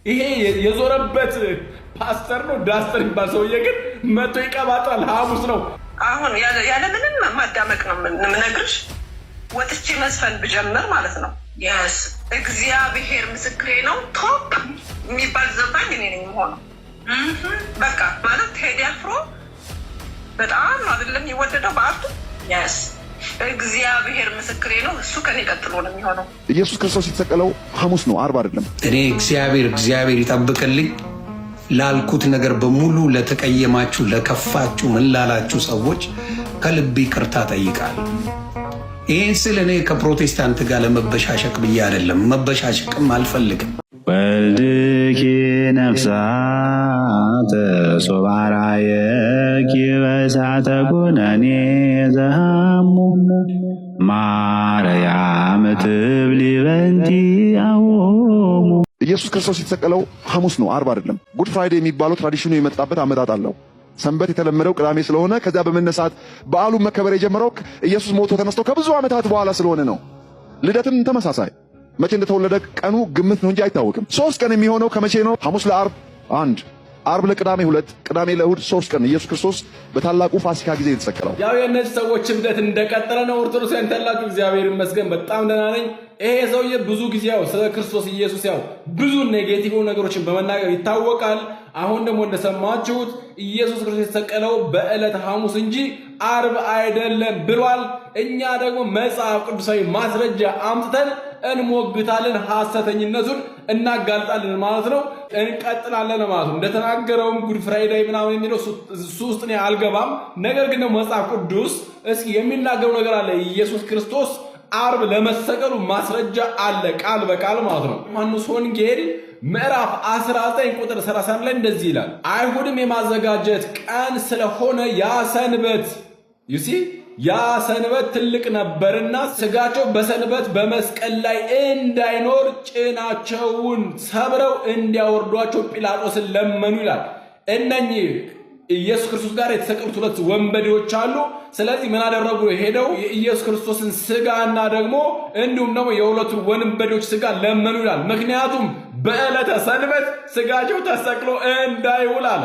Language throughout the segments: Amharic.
ይሄ የዞረበት ፓስተር ነው ዳስተር የሚባል ሰውዬ ግን መቶ ይቀባጣል። ሐሙስ ነው። አሁን ያለ ምንም ማዳመቅ ነው የምነግርሽ። ወጥቼ መስፈን ብጀምር ማለት ነው ያስ እግዚአብሔር ምስክሬ ነው። ቶፕ የሚባል ዘፋኝ እኔ ነኝ የምሆነው። በቃ ማለት ቴዲ አፍሮ በጣም አይደለም የሚወደደው በአርቱ ያስ እግዚአብሔር ምስክሬ ነው። እሱ ከኔ ቀጥሎ ነው የሚሆነው። ኢየሱስ ክርስቶስ የተሰቀለው ሐሙስ ነው፣ ዓርብ አይደለም። እኔ እግዚአብሔር ይጠብቅልኝ ላልኩት ነገር በሙሉ ለተቀየማችሁ፣ ለከፋችሁ፣ ምን ላላችሁ ሰዎች ከልብ ይቅርታ ጠይቃለሁ። ይህን ስል እኔ ከፕሮቴስታንት ጋር ለመበሻሸቅ ብዬ አይደለም፣ መበሻሸቅም አልፈልግም። ወልድኪ ነፍሳተ ሶባራየኪ በእሳተ ኩነኔ ዘሃሙ ማርያም ትብሊ በንቲ አዎሙ። ኢየሱስ ክርስቶስ የተሰቀለው ሐሙስ ነው፣ ዓርብ አይደለም። ጉድ ፍራይዴ የሚባለው ትራዲሽኑ የመጣበት አመጣጥ አለው። ሰንበት የተለመደው ቅዳሜ ስለሆነ ከዚያ በመነሳት በዓሉ መከበር የጀመረው ኢየሱስ ሞቶ ተነስቶ ከብዙ ዓመታት በኋላ ስለሆነ ነው። ልደትም ተመሳሳይ መቼ እንደተወለደ ቀኑ ግምት ነው እንጂ አይታወቅም። 3 ቀን የሚሆነው ከመቼ ነው? ሐሙስ ለዓርብ 1፣ ዓርብ ለቅዳሜ 2፣ ቅዳሜ ለእሁድ 3 ቀን ኢየሱስ ክርስቶስ በታላቁ ፋሲካ ጊዜ የተሰቀለው። ያው የእነዚህ ሰዎች እምነት እንደቀጠለ ነው። ኦርቶዶክሳውያን ተላችሁ እግዚአብሔር ይመስገን በጣም ደህና ነኝ። ይሄ ሰውዬ ብዙ ጊዜ ያው ስለ ክርስቶስ ኢየሱስ ያው ብዙ ኔጌቲቭ ነገሮችን በመናገር ይታወቃል። አሁን ደግሞ እንደሰማችሁት ኢየሱስ ክርስቶስ የተሰቀለው በዕለተ ሐሙስ እንጂ ዓርብ አይደለም ብሏል። እኛ ደግሞ መጽሐፍ ቅዱሳዊ ማስረጃ አምጥተን እንሞግታለን፣ ሐሰተኝነቱን እናጋልጣለን ማለት ነው። እንቀጥላለን ማለት ነው። እንደተናገረውም ጉድ ፍራይዴይ ምናምን የሚለው እሱ ውስጥ እኔ አልገባም። ነገር ግን መጽሐፍ ቅዱስ እስኪ የሚናገረው ነገር አለ። ኢየሱስ ክርስቶስ ዓርብ ለመሰቀሉ ማስረጃ አለ፣ ቃል በቃል ማለት ነው። ዮሐንስ ወንጌል ምዕራፍ 19 ቁጥር 30 ላይ እንደዚህ ይላል፣ አይሁድም የማዘጋጀት ቀን ስለሆነ ያ ሰንበት ትልቅ ነበርና ስጋቸው በሰንበት በመስቀል ላይ እንዳይኖር ጭናቸውን ሰብረው እንዲያወርዷቸው ጲላጦስን ለመኑ ይላል። እነኚህ ኢየሱስ ክርስቶስ ጋር የተሰቀሉት 2 ወንበዴዎች አሉ። ስለዚህ ምን አደረጉ? ሄደው የኢየሱስ ክርስቶስን ስጋና ደግሞ እንዲሁም ደግሞ የሁለቱን ወንበዴዎች ስጋ ለመኑ ይላል። ምክንያቱም በዕለተ ሰንበት ስጋቸው ተሰቅሎ እንዳይውል አለ።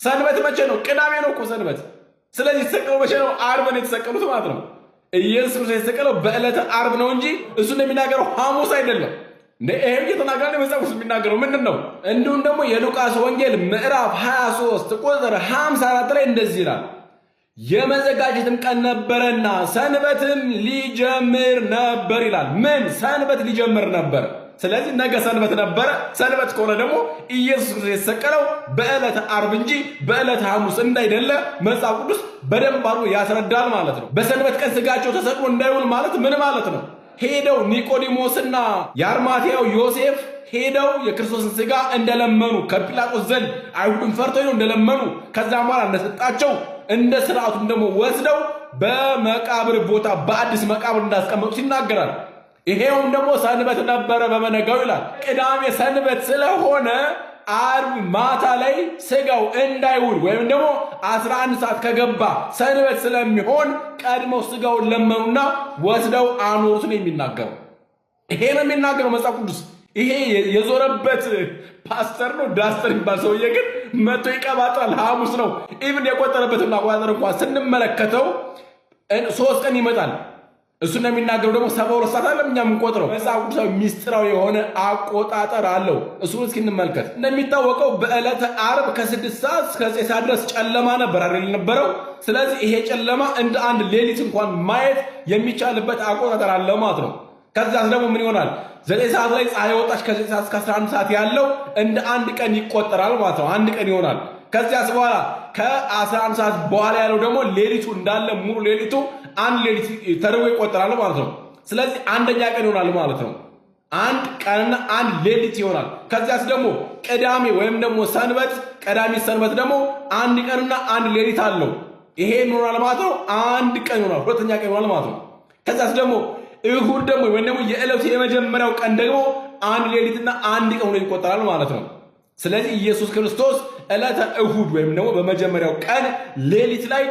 ሰንበት መቼ ነው? ቅዳሜ ነው እኮ ሰንበት። ስለዚህ የተሰቀለው መቼ ነው? ዓርብ ነው የተሰቀሉት ማለት ነው። ኢየሱስ ክርስቶስ የተሰቀለው በዕለተ ዓርብ ነው እንጂ እሱ እንደሚናገረው ሐሙስ አይደለም። ይሄ እየተናገረ መጽሐፍ ቅዱስ የሚናገረው ምንድን ነው? እንዲሁም ደግሞ የሉቃስ ወንጌል ምዕራፍ 23 ቁጥር 54 ላይ እንደዚህ ይላል፣ የመዘጋጀትም ቀን ነበረና ሰንበትም ሊጀምር ነበር ይላል። ምን ሰንበት ሊጀምር ነበር? ስለዚህ ነገ ሰንበት ነበረ። ሰንበት ከሆነ ደግሞ ኢየሱስ ክርስቶስ የተሰቀለው በዕለተ ዓርብ እንጂ በዕለተ ሐሙስ እንዳይደለ መጽሐፍ ቅዱስ በደንብ አድርጎ ያስረዳል ማለት ነው። በሰንበት ቀን ስጋቸው ተሰቅሎ እንዳይውል ማለት ምን ማለት ነው? ሄደው ኒቆዲሞስና የአርማትያው ዮሴፍ ሄደው የክርስቶስን ስጋ እንደለመኑ ከጲላጦስ ዘንድ አይሁድን ፈርተው ነው እንደለመኑ ከዛም በኋላ እንደሰጣቸው እንደ ስርዓቱም ደግሞ ወስደው በመቃብር ቦታ በአዲስ መቃብር እንዳስቀመጡት ይናገራል። ይሄውም ደግሞ ሰንበት ነበረ በመነጋው ይላል። ቅዳሜ ሰንበት ስለሆነ ዓርብ ማታ ላይ ስጋው እንዳይውል ወይም ደግሞ 11 ሰዓት ከገባ ሰንበት ስለሚሆን ቀድመው ስጋውን ለመኑና ወስደው አኖሩት ነው የሚናገረው። ይሄ ነው የሚናገረው መጽሐፍ ቅዱስ። ይሄ የዞረበት ፓስተር ነው ዳስተር የሚባል ሰውዬ ግን መቶ ይቀባጣል። ሐሙስ ነው ኢቭን የቆጠረበትና አቆጣጠር እንኳን ስንመለከተው 3 ቀን ይመጣል። እሱ እንደሚናገረው ደግሞ 72 ሰዓት አለ። እኛ የምንቆጥረው መጽሐፍ ቅዱሳዊ ሚስጥራዊ የሆነ አቆጣጠር አለው። እሱን እስኪ እንመልከት። እንደሚታወቀው በዕለተ ዓርብ ከ6 ሰዓት እስከ 9 ሰዓት ድረስ ጨለማ ነበር አይደል ነበረው። ስለዚህ ይሄ ጨለማ እንደ አንድ ሌሊት እንኳን ማየት የሚቻልበት አቆጣጠር አለ ማለት ነው። ከዛስ ደግሞ ምን ይሆናል? 9 ሰዓት ላይ ፀሐይ ወጣች። ከ9 ሰዓት እስከ 11 ሰዓት ያለው እንደ አንድ ቀን ይቆጠራል ማለት ነው። አንድ ቀን ይሆናል። ከዚያስ በኋላ ከ11 ሰዓት በኋላ ያለው ደግሞ ሌሊቱ እንዳለ ሙሉ ሌሊቱ አንድ ሌሊት ተደርጎ ይቆጠራል ማለት ነው። ስለዚህ አንደኛ ቀን ይሆናል ማለት ነው። አንድ ቀንና አንድ ሌሊት ይሆናል። ከዚያስ ደግሞ ቅዳሜ ወይም ደግሞ ሰንበት፣ ቀዳሚ ሰንበት ደግሞ አንድ ቀንና አንድ ሌሊት አለው። ይሄ ይሆናል ማለት ነው። አንድ ቀን ይሆናል፣ ሁለተኛ ቀን ይሆናል ማለት ነው። ከዚያስ ደግሞ እሁድ ደግሞ ወይም ደግሞ የዕለቱ የመጀመሪያው ቀን ደግሞ አንድ ሌሊትና አንድ ቀን ሆኖ ይቆጠራል ማለት ነው። ስለዚህ ኢየሱስ ክርስቶስ ዕለተ እሁድ ወይም ደግሞ በመጀመሪያው ቀን ሌሊት ላይ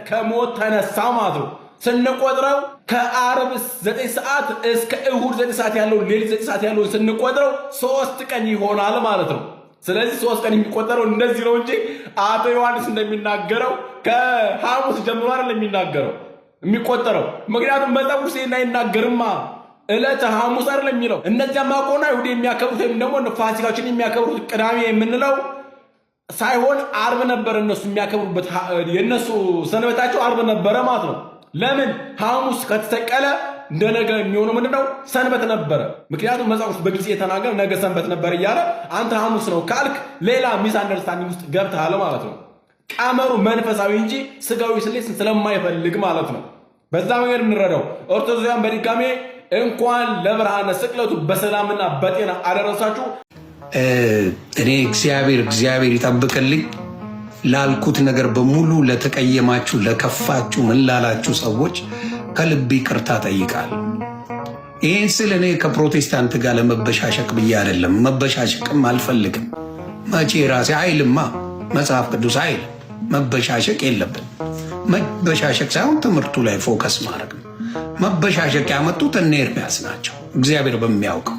ከሞት ተነሳ ማለት ነው። ስንቆጥረው ከአርብ 9 ሰዓት እስከ እሁድ 9 ሰዓት ያለው ሌሊት 9 ሰዓት ያለው ስንቆጥረው 3 ቀን ይሆናል ማለት ነው። ስለዚህ 3 ቀን የሚቆጠረው እንደዚህ ነው እንጂ አቶ ዮሐንስ እንደሚናገረው ከሐሙስ ጀምሮ አይደለም የሚናገረው የሚቆጠረው። ምክንያቱም መጽሐፍ ቅዱስ አይናገርማ ዕለተ ሐሙስ አይደለም የሚለው። እነዚያ ማቆና ይሁዲ የሚያከብሩት ወይም ደግሞ ፋሲካዎችን የሚያከብሩት ቅዳሜ የምንለው ሳይሆን አርብ ነበር እነሱ የሚያከብሩበት። የነሱ ሰንበታቸው አርብ ነበረ ማለት ነው። ለምን ሐሙስ ከተሰቀለ እንደነገ የሚሆነው ምንድነው? ሰንበት ነበረ። ምክንያቱም መጽሐፍ ቅዱስ በግልጽ የተናገረ ነገ ሰንበት ነበር እያለ አንተ ሐሙስ ነው ካልክ ሌላ ሚስ አንደርስታንዲንግ ውስጥ ገብተሃል ማለት ነው። ቀመሩ መንፈሳዊ እንጂ ስጋዊ ስሌት ስለማይፈልግ ማለት ነው። በዛ መንገድ እንረዳው። ኦርቶዶክሳውያን በድጋሜ እንኳን ለብርሃነ ስቅለቱ በሰላምና በጤና አደረሳችሁ። እኔ እግዚአብሔር ይጠብቅልኝ ላልኩት ነገር በሙሉ ለተቀየማችሁ፣ ለከፋችሁ፣ ምን ላላችሁ ሰዎች ከልብ ይቅርታ ጠይቃለሁ። ይህን ስል እኔ ከፕሮቴስታንት ጋር ለመበሻሸቅ ብዬ አይደለም። መበሻሸቅም አልፈልግም። መቼ ራሴ አይልማ መጽሐፍ ቅዱስ አይል መበሻሸቅ የለብን። መበሻሸቅ ሳይሆን ትምህርቱ ላይ ፎከስ ማድረግ ነው። መበሻሸቅ ያመጡት እነ ኤርምያስ ናቸው፣ እግዚአብሔር በሚያውቀው።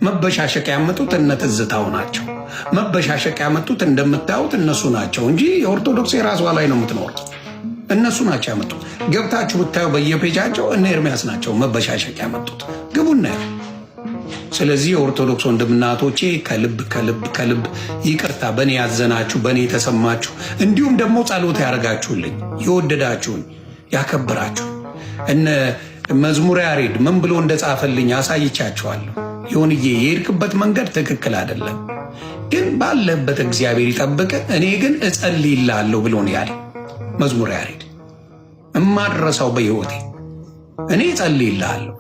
መበሻሸቅ ያመጡት እነ ትዝታው ናቸው። መበሻሸቅ ያመጡት እንደምታዩት እነሱ ናቸው እንጂ የኦርቶዶክስ የራሷ ላይ ነው የምትኖር። እነሱ ናቸው ያመጡት። ገብታችሁ ብታዩ በየፔጃቸው እነ ኤርምያስ ናቸው መበሻሸቅ ያመጡት። ግቡና ስለዚህ የኦርቶዶክስ ወንድምናቶቼ ከልብ ይቅርታ። በእኔ ያዘናችሁ፣ በእኔ የተሰማችሁ፣ እንዲሁም ደግሞ ጸሎት ያደርጋችሁልኝ፣ የወደዳችሁን ያከበራችሁ እነ መዝሙረ ያሬድ ምን ብሎ እንደጻፈልኝ አሳይቻችኋለሁ። ይሁንዬ የሄድክበት መንገድ ትክክል አይደለም፣ ግን ባለበት እግዚአብሔር ይጠብቅ። እኔ ግን እጸልይልሃለሁ ብሎ ነው ያለ መዝሙረ ያሬድ። እማድረሰው በሕይወቴ እኔ እጸልይልሃለሁ።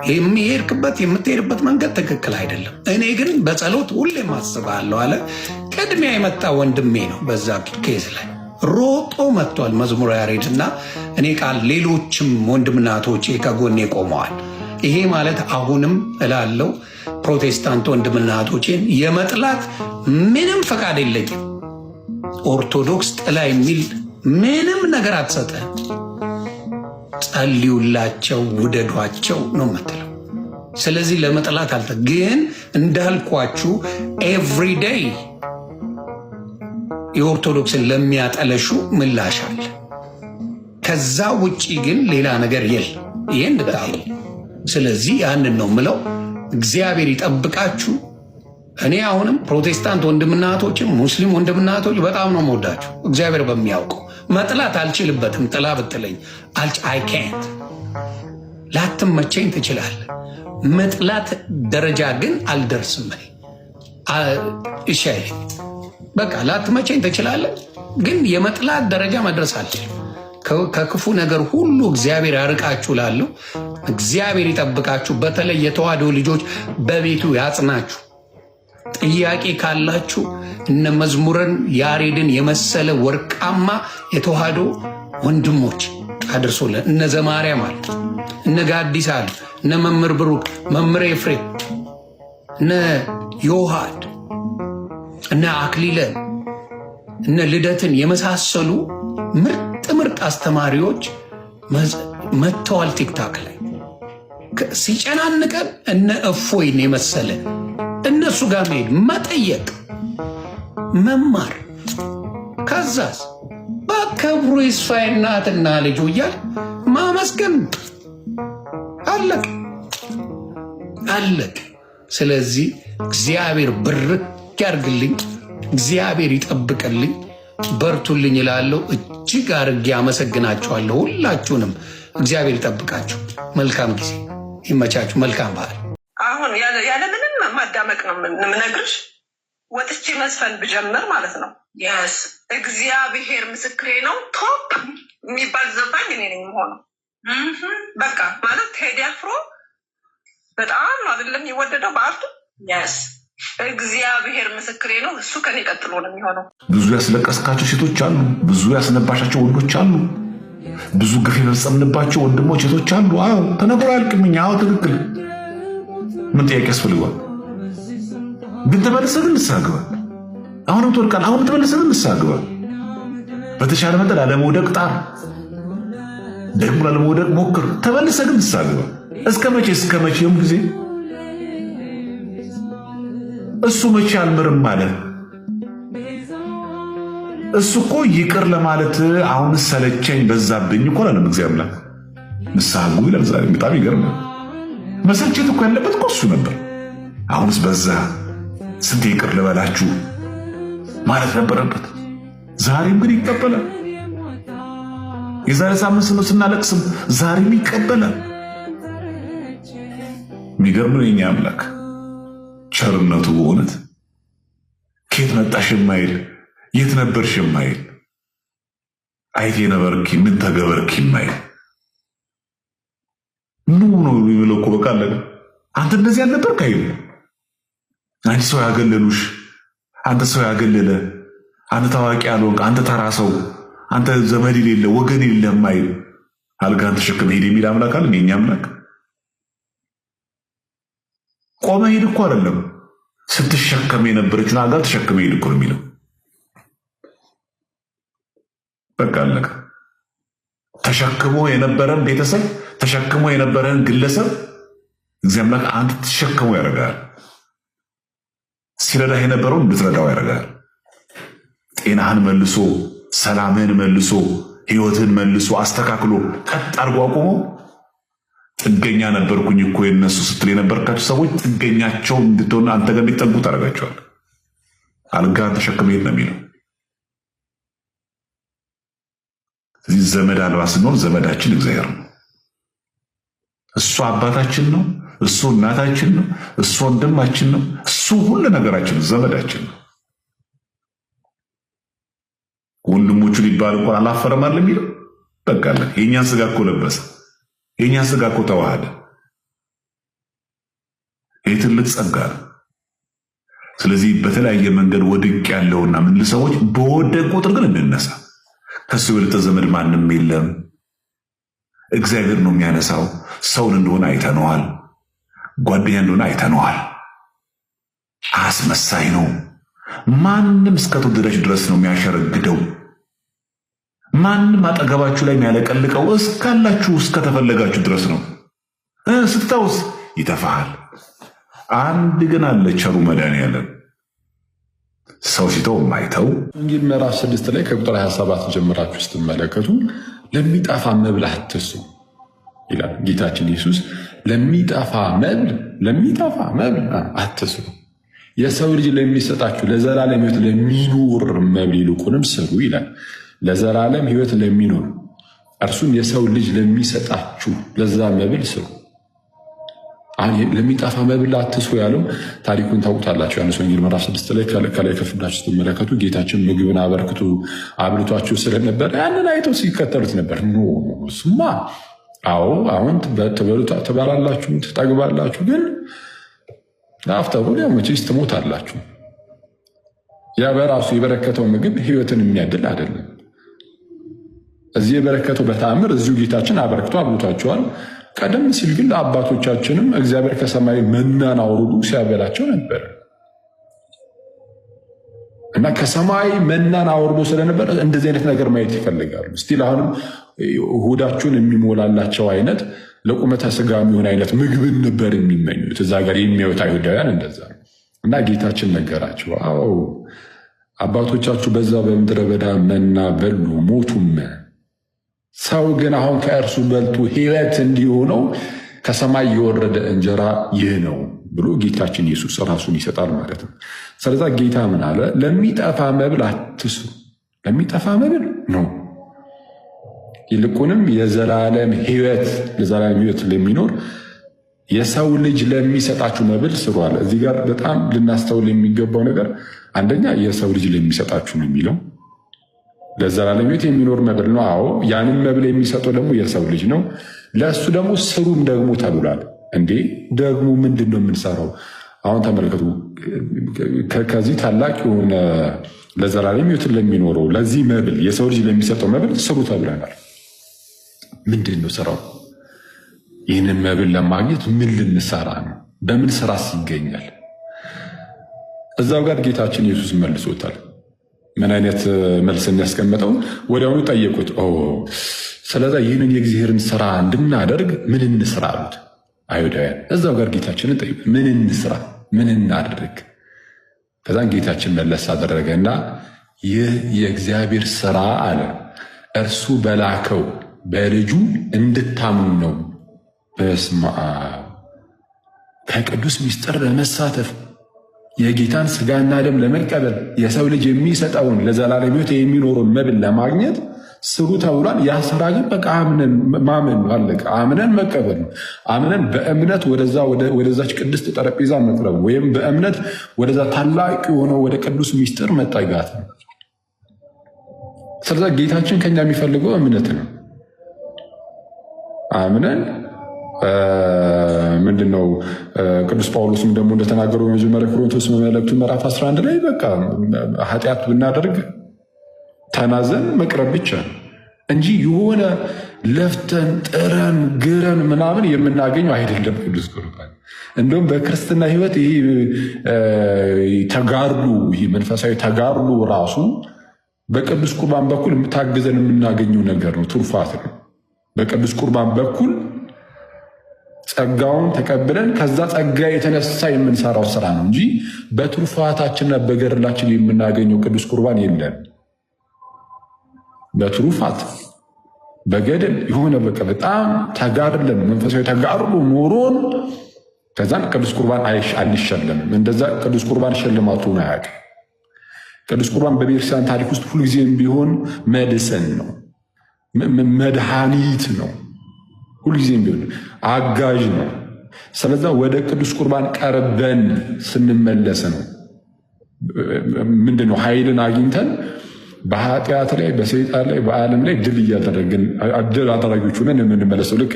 የምትሄድበት መንገድ ትክክል አይደለም፣ እኔ ግን በጸሎት ሁሌም አስብሃለሁ አለ። ቅድሚያ የመጣ ወንድሜ ነው በዛ ኬዝ ላይ ሮጦ መጥቷል መዝሙረ ያሬድ እና እኔ ቃል ሌሎችም ወንድምናቶቼ ከጎኔ ቆመዋል። ይሄ ማለት አሁንም እላለው ፕሮቴስታንት ወንድምናቶቼን የመጥላት ምንም ፈቃድ የለኝም። ኦርቶዶክስ ጥላ የሚል ምንም ነገር አትሰጠ። ጸልዩላቸው፣ ውደዷቸው ነው የምትለው። ስለዚህ ለመጥላት ግን እንዳልኳችሁ ኤቭሪዴይ የኦርቶዶክስን ለሚያጠለሹ ምላሽ አለ። ከዛ ውጪ ግን ሌላ ነገር የለም። ይሄን እንታሉ። ስለዚህ ያንን ነው ምለው። እግዚአብሔር ይጠብቃችሁ። እኔ አሁንም ፕሮቴስታንት ወንድምናቶችም ሙስሊም ወንድምናቶች በጣም ነው የምወዳችሁ። እግዚአብሔር በሚያውቀው መጥላት አልችልበትም። ጥላ ብትለኝ አይ ካንት። ላትመቸኝ ትችላለህ። መጥላት ደረጃ ግን አልደርስም። እሺ አይለኝ በቃ ላትመቸኝ ትችላለህ፣ ግን የመጥላት ደረጃ መድረስ አልችልም። ከክፉ ነገር ሁሉ እግዚአብሔር ያርቃችሁ ላለሁ። እግዚአብሔር ይጠብቃችሁ። በተለይ የተዋህዶ ልጆች በቤቱ ያጽናችሁ። ጥያቄ ካላችሁ እነ መዝሙረን ያሬድን የመሰለ ወርቃማ የተዋህዶ ወንድሞች አድርሶልን። እነ ዘማርያም አሉ፣ እነ ጋዲስ አሉ፣ እነ መምህር ብሩክ፣ መምህር ኤፍሬም፣ እነ ዮሐድ፣ እነ አክሊለ፣ እነ ልደትን የመሳሰሉ ምርጥ አስተማሪዎች መጥተዋል ቲክታክ ላይ። ሲጨናንቀን እነ እፎይን የመሰለ እነሱ ጋር መሄድ፣ መጠየቅ፣ መማር፣ ከዛስ በክብሩ ይስፋ እናትና ልጁ እያል ማመስገን። አለቅ። ስለዚህ እግዚአብሔር ብርክ ያርግልኝ፣ እግዚአብሔር ይጠብቅልኝ፣ በርቱልኝ እላለሁ። እጅግ አርጌ አመሰግናችኋለሁ ሁላችሁንም። እግዚአብሔር ይጠብቃችሁ። መልካም ጊዜ ይመቻችሁ። መልካም በዓል። አሁን ያለ ምንም ማዳመቅ ነው የምነግርሽ። ወጥቼ መስፈን ብጀምር ማለት ነው። የስ እግዚአብሔር ምስክሬ ነው። ቶፕ የሚባል ዘፋኝ እኔ ነኝ የምሆነው። በቃ ማለት ቴዲ አፍሮ በጣም ነው አይደለም የወደደው በአርቱ። የስ እግዚአብሔር ምስክሬ ነው። እሱ ከኔ ቀጥሎ ነው የሚሆነው። ብዙ ያስለቀስካቸው ሴቶች አሉ፣ ብዙ ያስነባሻቸው ወንዶች አሉ፣ ብዙ ግፍ የፈጸምንባቸው ወንድሞች ሴቶች አሉ። አዎ ተነግሮ አያልቅም። አዎ ትክክል። ምን ጥያቄ ያስፈልገዋል? ግን ተመልሰህ ግን ንስሐ ግባ። አሁንም ትወድቃለህ፣ አሁንም ተመልሰህ ግን ንስሐ ግባ። በተሻለ መጠን አለመውደቅ ጣር። ደግሞ ላለመውደቅ ሞክር። ተመልሰህ ግን ንስሐ ግባ። እስከ መቼም ጊዜ እሱ መቼ አልምርም ማለት እሱ እኮ ይቅር ለማለት አሁን ሰለቸኝ በዛብኝ እኮ አላለም እግዚአብሔር አምላክ። ንስሐ ግቡ ይላል ዛሬ። በጣም ይገርማል። መሰልቸት እኮ ያለበት እኮ እሱ ነበር። አሁንስ በዛ። ስንት ይቅር ልበላችሁ ማለት ነበረበት። ዛሬም ግን ይቀበላል። የዛሬ ሳምንት ስናለቅስም ዛሬም ይቀበላል። የሚገርም ነው የኛ አምላክ ቸርነቱ በእውነት ከየት መጣሽ የማይል የት ነበርሽ የማይል አይቴ ነበርኪ ምን ተገበርኪ የማይል ኑ ነው የሚለው እኮ በቃ አለ። አንተ እንደዚህ አልነበርክ አይል። አንቺ ሰው ያገለሉሽ፣ አንተ ሰው ያገለለ፣ አንተ ታዋቂ ያልሆንክ፣ አንተ ተራ ሰው፣ አንተ ዘመድ የሌለ ወገን የሌለ የማይል አልጋን ተሸክመ ሄድ የሚል አምላክ አለ። የኛ አምላክ ቆመ ሄድ እኮ አይደለም፣ ስትሸከም የነበረችን አልጋ ተሸክመ ሄድ እኮ ነው የሚለው። በቃ አለቀ። ተሸክሞ የነበረን ቤተሰብ ተሸክሞ የነበረን ግለሰብ እግዚአብሔር አምላክ አንተ ተሸክሞ ያደርጋል። ሲረዳህ የነበረውን እንድትረዳው ያደርጋል። ጤናህን መልሶ፣ ሰላምህን መልሶ፣ ህይወትህን መልሶ አስተካክሎ ቀጥ አድርጎ አቁሞ ጥገኛ ነበርኩኝ እኮ የነሱ ስትል የነበርካቸው ሰዎች ጥገኛቸው እንድትሆን አንተ ጋር እንዲጠጉ ታደርጋቸዋል። አልጋህን ተሸክመ ሄድ ነው የሚለው። እዚህ ዘመድ አልባ ስንሆን ዘመዳችን እግዚአብሔር ነው። እሱ አባታችን ነው። እሱ እናታችን ነው። እሱ ወንድማችን ነው። እሱ ሁሉ ነገራችን ዘመዳችን ነው። ወንድሞቹ ሊባል እንኳን አላፈረም አለ የሚለው በቃ አለ። የእኛን ስጋ እኮ ለበሰ። የእኛን ስጋ እኮ ተዋሃደ። ይህ ትልቅ ጸጋ ነው። ስለዚህ በተለያየ መንገድ ወድቅ ያለውና ምን ሰዎች በወደቅ ቁጥር ግን እንነሳ። ከሱ የበለጠ ዘመድ ማንም የለም። እግዚአብሔር ነው የሚያነሳው። ሰውን እንደሆነ አይተነዋል። ጓደኛ እንደሆነ አይተነዋል። አስመሳይ ነው። ማንም እስከተወደዳችሁ ድረስ ነው የሚያሸረግደው። ማንም አጠገባችሁ ላይ የሚያለቀልቀው እስካላችሁ እስከተፈለጋችሁ ድረስ ነው። ስትታውስ ይተፋሃል። አንድ ግን አለ ቸሩ መድኃኒዓለም ሰው ሲተው የማይተው ወንጌል ምዕራፍ 6 ላይ ከቁጥር 27 ጀምራችሁ ስትመለከቱ ለሚጠፋ መብል አትስሩ ይላል ጌታችን ኢየሱስ። ለሚጠፋ መብል አትስሩ፣ የሰው ልጅ ለሚሰጣችሁ ለዘላለም ሕይወት ለሚኖር መብል ይልቁንም ስሩ ይላል። ለዘላለም ሕይወት ለሚኖር እርሱም የሰው ልጅ ለሚሰጣችሁ ለዛ መብል ስሩ። ለሚጠፋ መብል አትስሩ ያለው ታሪኩን ታውቁታላችሁ። ዮሐንስ ወንጌል ምዕራፍ 6 ላይ ከላይ ከፍ ብላችሁ ስትመለከቱ ጌታችን ምግብን አብልቷችሁ ስለነበር ያንን አይተው ሲከተሉት ነበር። ኖ እሱማ አዎ አሁን ትበላላችሁ፣ ትጠግባላችሁ፣ ግን ለአፍተሩ መቼስ ትሞታላችሁ። ያ በራሱ የበረከተው ምግብ ሕይወትን የሚያድል አይደለም። እዚህ የበረከተው በተአምር እዚሁ ጌታችን አበርክቶ አብልቷቸዋል። ቀደም ሲል ግን ለአባቶቻችንም እግዚአብሔር ከሰማይ መናን አውርዶ ሲያበላቸው ነበር እና ከሰማይ መናን አውርዶ ስለነበር እንደዚህ አይነት ነገር ማየት ይፈልጋሉ። ስቲል አሁንም ሆዳቸውን የሚሞላላቸው አይነት ለቁመተ ስጋ የሚሆን አይነት ምግብን ነበር የሚመኙት። እዛ ጋር የሚያዩት አይሁዳውያን እንደዛ ነው። እና ጌታችን ነገራቸው፣ አዎ አባቶቻችሁ በዛ በምድረ በዳ መና በሉ ሞቱም፣ ሰው ግን አሁን ከእርሱ በልቶ ሕይወት እንዲሆነው ከሰማይ የወረደ እንጀራ ይህ ነው ብሎ ጌታችን ኢየሱስ ራሱን ይሰጣል ማለት ነው። ስለዛ ጌታ ምን አለ? ለሚጠፋ መብል አትስሩ። ለሚጠፋ መብል ነው፣ ይልቁንም የዘላለም ሕይወት ለሚኖር የሰው ልጅ ለሚሰጣችሁ መብል ስሩ አለ። እዚህ ጋር በጣም ልናስተውል የሚገባው ነገር አንደኛ የሰው ልጅ ለሚሰጣችሁ ነው የሚለው። ለዘላለም ሕይወት የሚኖር መብል ነው። አዎ ያንን መብል የሚሰጠው ደግሞ የሰው ልጅ ነው። ለእሱ ደግሞ ስሩም ደግሞ ተብሏል። እንዴ ደግሞ ምንድን ነው የምንሰራው? አሁን ተመልከቱ። ከዚህ ታላቅ የሆነ ለዘላለም ሕይወትን ለሚኖረው ለዚህ መብል የሰው ልጅ ለሚሰጠው መብል ስሩ ተብለናል። ምንድን ነው ስራው? ይህንን መብል ለማግኘት ምን ልንሰራ ነው? በምን ስራስ ይገኛል? እዛው ጋር ጌታችን ኢየሱስ መልሶታል። ምን አይነት መልስ የሚያስቀምጠው? ወዲያውኑ ጠየቁት። ስለዚህ ይህንን የእግዚአብሔርን ስራ እንድናደርግ ምን እንስራ አሉት አይሁዳውያን። እዛው ጋር ጌታችንን ጠይቁ፣ ምን እንስራ፣ ምን እናድርግ? ከዛን ጌታችን መለስ አደረገና ይህ የእግዚአብሔር ስራ አለ እርሱ በላከው በልጁ እንድታምኑ ነው። በስመ አብ። ከቅዱስ ምስጢር ለመሳተፍ የጌታን ስጋና ደም ለመቀበል የሰው ልጅ የሚሰጠውን ለዘላለም ሕይወት የሚኖረውን መብል ለማግኘት ስሩ ተብሏል። ያ ስራ ግን በቃ አምነን ማመን አለቀ። አምነን መቀበል ነው። አምነን በእምነት ወደዛች ቅድስት ጠረጴዛ መቅረብ ወይም በእምነት ወደዛ ታላቅ የሆነው ወደ ቅዱስ ምስጢር መጠጋት ነው። ስለዚህ ጌታችን ከኛ የሚፈልገው እምነት ነው። አምነን ምንድነው ቅዱስ ጳውሎስም ደግሞ እንደተናገረው በመጀመሪያ ቆሮንቶስ መልእክቱ ምዕራፍ 11 ላይ በቃ ኃጢአት ብናደርግ ተናዘን መቅረብ ብቻ ነው እንጂ የሆነ ለፍተን ጥረን ግረን ምናምን የምናገኘው አይደለም ቅዱስ ቁርባን። እንደውም በክርስትና ሕይወት ይሄ ተጋድሎ ይሄ መንፈሳዊ ተጋድሎ ራሱ በቅዱስ ቁርባን በኩል የምታግዘን የምናገኘው ነገር ነው፣ ትሩፋት ነው። በቅዱስ ቁርባን በኩል ጸጋውን ተቀብለን ከዛ ጸጋ የተነሳ የምንሰራው ስራ ነው እንጂ በትሩፋታችንና በገድላችን የምናገኘው ቅዱስ ቁርባን የለን። በትሩፋት በገድል የሆነ በቃ በጣም ተጋድለን መንፈሳዊ ተጋድሎ ኖሮን ከዛን ቅዱስ ቁርባን አንሸለምም። እንደዛ ቅዱስ ቁርባን ሽልማቱን አያውቅም። ቅዱስ ቁርባን በቤተክርስቲያን ታሪክ ውስጥ ሁልጊዜም ቢሆን መድሰን ነው፣ መድኃኒት ነው። ሁልጊዜም ቢሆን አጋዥ ነው። ስለዛ ወደ ቅዱስ ቁርባን ቀርበን ስንመለስ ነው ምንድነው ኃይልን አግኝተን በኃጢአት ላይ በሰይጣን ላይ በዓለም ላይ ድል እያደረግን ድል አደራጊዎች ሆነን የምንመለሰው። ልክ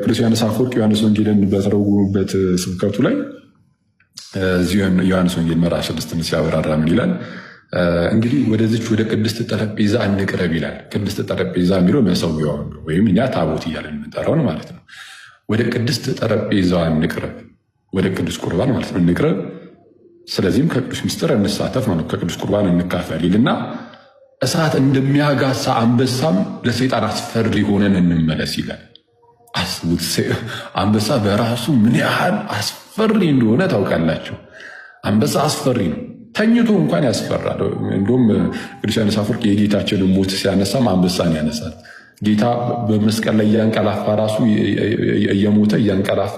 ቅዱስ ዮሐንስ አፈወርቅ ዮሐንስ ወንጌልን በተረጎሙበት ስብከቱ ላይ ዮሐንስ ወንጌል ምዕራፍ 6 ሲያበራራ ምን ይላል? እንግዲህ ወደዚች ወደ ቅድስት ጠረጴዛ እንቅረብ ይላል። ቅድስት ጠረጴዛ የሚለው መሰዊያውን ወይም እኛ ታቦት እያለን የምንጠራውን ማለት ነው። ወደ ቅድስት ጠረጴዛ እንቅረብ፣ ወደ ቅዱስ ቁርባን ማለት ነው እንቅረብ። ስለዚህም ከቅዱስ ምስጢር እንሳተፍ ማለት ከቅዱስ ቁርባን እንካፈል ይልና እሳት እንደሚያጋሳ አንበሳም ለሰይጣን አስፈሪ ሆነን እንመለስ ይላል። አስቡት፣ አንበሳ በራሱ ምን ያህል አስፈሪ እንደሆነ ታውቃላችሁ። አንበሳ አስፈሪ ነው። ተኝቶ እንኳን ያስፈራል። እንዲሁም ቅዱስ ዮሐንስ አፈወርቅ የጌታችንን ሞት ሲያነሳም አንበሳን ያነሳል። ጌታ በመስቀል ላይ እያንቀላፋ ራሱ እየሞተ እያንቀላፋ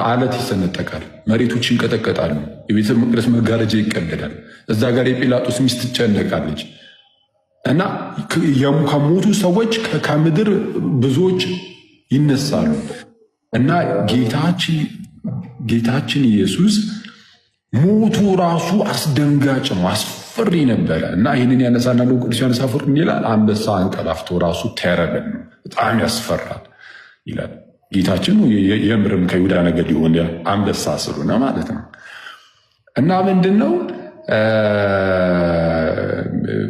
አለት ይሰነጠቃል፣ መሬቶች ይንቀጠቀጣሉ፣ የቤተ መቅደስ መጋረጃ ይቀደዳል። እዛ ጋር የጲላጦስ ሚስት ትጨነቃለች እና ከሞቱ ሰዎች ከምድር ብዙዎች ይነሳሉ እና ጌታችን ኢየሱስ ሞቱ ራሱ አስደንጋጭ ነው፣ አስፈሪ ነበረ እና ይህንን ያነሳና ቅዱስ ዮሐንስ አፈወርቅ ይላል አንበሳ አንቀላፍቶ ራሱ ተረበን ነው፣ በጣም ያስፈራል ይላል። ጌታችን የምርም ከይሁዳ ነገድ የሆነ አንበሳ ስለሆነ ማለት ነው። እና ምንድን ነው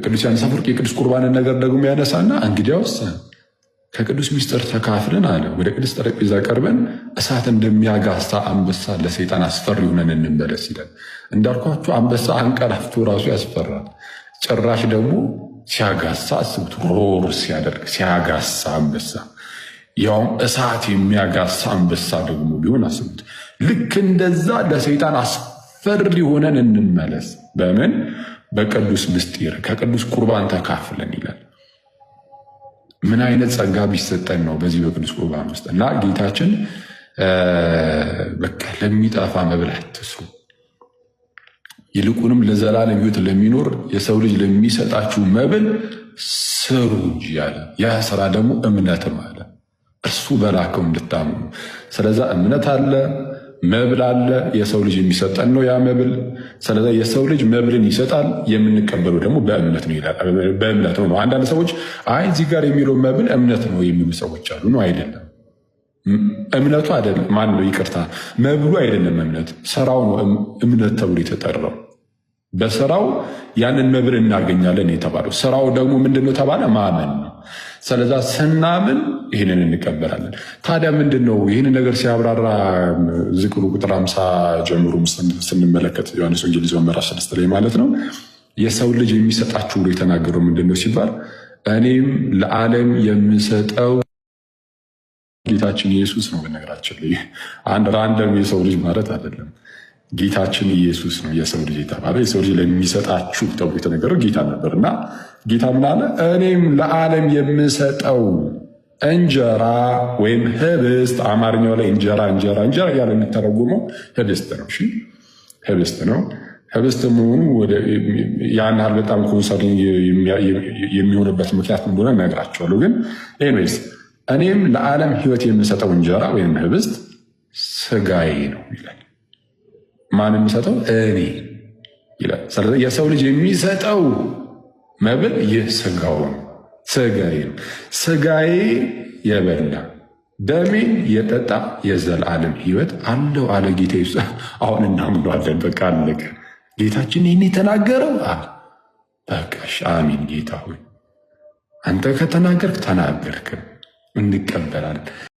ቅዱስ ዮሐንስ አፈወርቅ የቅዱስ ቁርባንን ነገር ደግሞ ያነሳና እንግዲያውስ ከቅዱስ ምስጢር ተካፍለን አለ ወደ ቅድስት ጠረጴዛ ቀርበን እሳት እንደሚያጋሳ አንበሳ ለሰይጣን አስፈሪ ሆነን እንመለስ ይላል። እንዳልኳችሁ አንበሳ አንቀላፍቶ ራሱ ያስፈራል። ጭራሽ ደግሞ ሲያጋሳ አስቡት፣ ሮር ሲያደርግ ሲያጋሳ አንበሳ፣ ያውም እሳት የሚያጋሳ አንበሳ ደግሞ ቢሆን አስቡት። ልክ እንደዛ ለሰይጣን አስፈሪ ሆነን እንመለስ። በምን? በቅዱስ ምስጢር ከቅዱስ ቁርባን ተካፍለን ይላል። ምን አይነት ጸጋ ቢሰጠን ነው በዚህ በቅዱስ ቁርባን ውስጥ። እና ጌታችን በቃ ለሚጠፋ መብል አትስሩ፣ ይልቁንም ለዘላለም ሕይወት ለሚኖር የሰው ልጅ ለሚሰጣችሁ መብል ስሩ እንጂ ያለ። ያ ስራ ደግሞ እምነትም አለ፣ እርሱ በላከው እንድታምኑ። ስለዛ እምነት አለ፣ መብል አለ። የሰው ልጅ የሚሰጠን ነው ያ መብል። ስለዛ የሰው ልጅ መብልን ይሰጣል፣ የምንቀበለው ደግሞ በእምነት ነው ይላል። በእምነት ነው። አንዳንድ ሰዎች አይ እዚህ ጋር የሚለው መብል እምነት ነው የሚሉ ሰዎች አሉ። ነው አይደለም፣ እምነቱ አይደለም። ማን ነው? ይቅርታ፣ መብሉ አይደለም እምነት፣ ስራው ነው እምነት ተብሎ የተጠራው። በስራው ያንን መብል እናገኛለን የተባለው። ስራው ደግሞ ምንድነው ተባለ? ማመን ነው። ስለዛ ስናምን ይህንን እንቀበላለን። ታዲያ ምንድን ነው ይህንን ነገር ሲያብራራ ዝክሩ ቁጥር 50 ጀምሮ ስንመለከት ዮሐንስ ወንጌል ምዕራፍ 6 ላይ ማለት ነው የሰው ልጅ የሚሰጣችሁ ብሎ የተናገረው ምንድን ነው ሲባል እኔም ለዓለም የምሰጠው ጌታችን ኢየሱስ ነው። በነገራችን ላይ አንድ ራንደም የሰው ልጅ ማለት አይደለም። ጌታችን ኢየሱስ ነው የሰው ልጅ የተባለ። የሰው ልጅ ለሚሰጣችሁ ተብሎ የተነገረው ጌታ ነበር እና ጌታ ምን አለ? እኔም ለዓለም የምሰጠው እንጀራ ወይም ህብስት፣ አማርኛው ላይ እንጀራ እያለ የሚተረጉመው ህብስት ነው። እሺ ህብስት ነው። ህብስት መሆኑ ያን ያህል በጣም ኮንሰርን የሚሆንበት ምክንያት እንደሆነ እነግራቸዋለሁ። ግን ኤኒዌይስ እኔም ለዓለም ህይወት የምሰጠው እንጀራ ወይም ህብስት ስጋዬ ነው ይላል። ማን የሚሰጠው? እኔ ይላል። ስለዚህ የሰው ልጅ የሚሰጠው መብል ይህ ስጋው ነው፣ ስጋዬ ነው። ስጋዬ የበላ ደሜን የጠጣ የዘላለም ህይወት አለው አለ ጌታ ኢየሱስ። አሁን እናምነዋለን። በቃ አለቀ። ጌታችን ይህን የተናገረው በቃሽ። አሚን። ጌታ ሆይ አንተ ከተናገርክ ተናገርክ፣ እንቀበላለን።